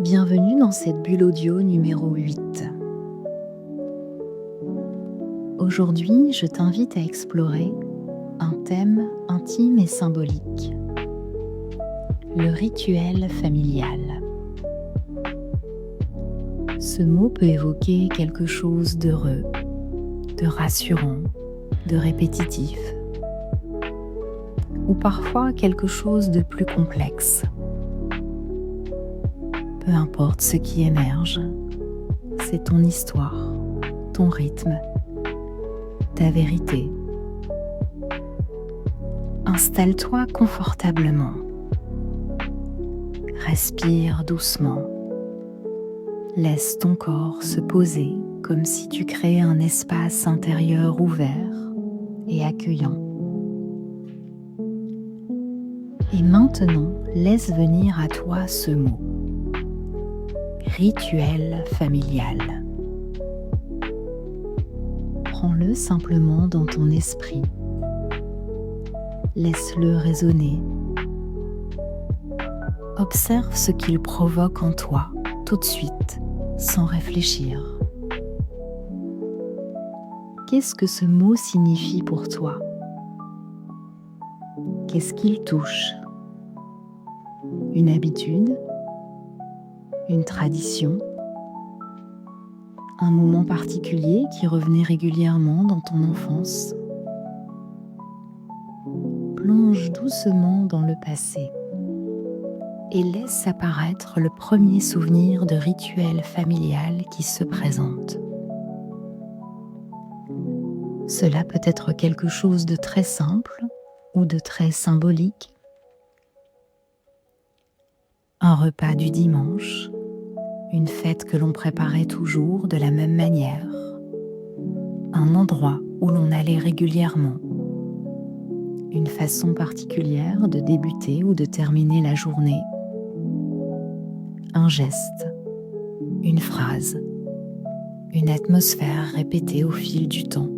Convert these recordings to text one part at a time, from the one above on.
Bienvenue dans cette bulle audio numéro 8. Aujourd'hui, je t'invite à explorer un thème intime et symbolique, le rituel familial. Ce mot peut évoquer quelque chose d'heureux, de rassurant, de répétitif, ou parfois quelque chose de plus complexe. Peu importe ce qui émerge, c'est ton histoire, ton rythme, ta vérité. Installe-toi confortablement. Respire doucement. Laisse ton corps se poser comme si tu créais un espace intérieur ouvert et accueillant. Et maintenant, laisse venir à toi ce mot. Rituel familial. Prends-le simplement dans ton esprit. Laisse-le résonner. Observe ce qu'il provoque en toi, tout de suite, sans réfléchir. Qu'est-ce que ce mot signifie pour toi? Qu'est-ce qu'il touche? Une habitude? Une tradition? Un moment particulier qui revenait régulièrement dans ton enfance? Plonge doucement dans le passé et laisse apparaître le premier souvenir de rituel familial qui se présente. Cela peut être quelque chose de très simple ou de très symbolique. Un repas du dimanche, une fête que l'on préparait toujours de la même manière, un endroit où l'on allait régulièrement, une façon particulière de débuter ou de terminer la journée, un geste, une phrase, une atmosphère répétée au fil du temps.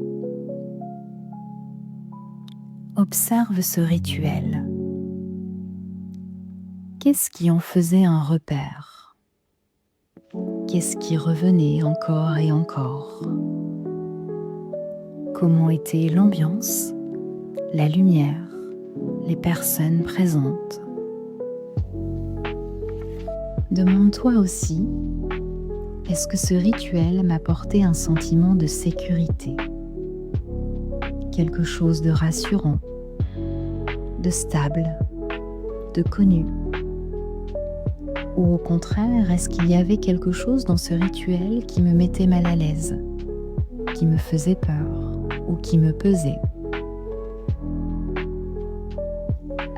Observe ce rituel. Qu'est-ce qui en faisait un repère? Qu'est-ce qui revenait encore et encore? Comment était l'ambiance, la lumière, les personnes présentes? Demande-toi aussi, est-ce que ce rituel m'apportait un sentiment de sécurité? Quelque chose de rassurant, de stable, de connu? Ou au contraire, est-ce qu'il y avait quelque chose dans ce rituel qui me mettait mal à l'aise, qui me faisait peur ou qui me pesait?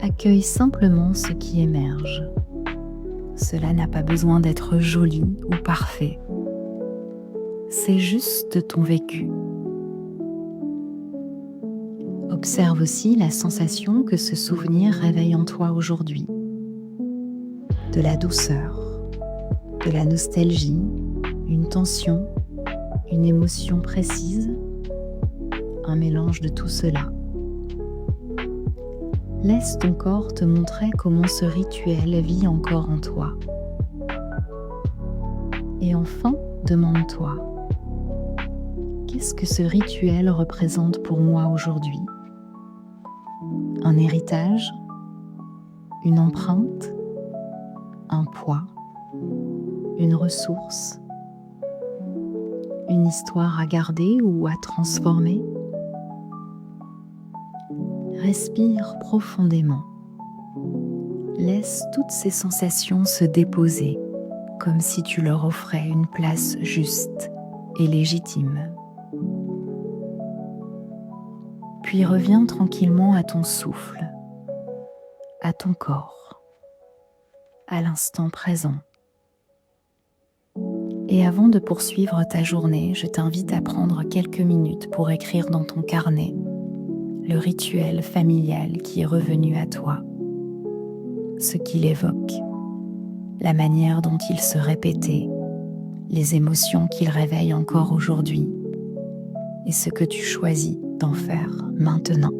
Accueille simplement ce qui émerge. Cela n'a pas besoin d'être joli ou parfait. C'est juste ton vécu. Observe aussi la sensation que ce souvenir réveille en toi aujourd'hui. De la douceur, de la nostalgie, une tension, une émotion précise, un mélange de tout cela. Laisse ton corps te montrer comment ce rituel vit encore en toi. Et enfin, demande-toi, qu'est-ce que ce rituel représente pour moi aujourd'hui? Un héritage? Une empreinte? Un poids? Une ressource? Une histoire à garder ou à transformer? Respire profondément. Laisse toutes ces sensations se déposer, comme si tu leur offrais une place juste et légitime. Puis reviens tranquillement à ton souffle, à ton corps, à l'instant présent. Et avant de poursuivre ta journée, je t'invite à prendre quelques minutes pour écrire dans ton carnet le rituel familial qui est revenu à toi, ce qu'il évoque, la manière dont il se répétait, les émotions qu'il réveille encore aujourd'hui et ce que tu choisis d'en faire maintenant.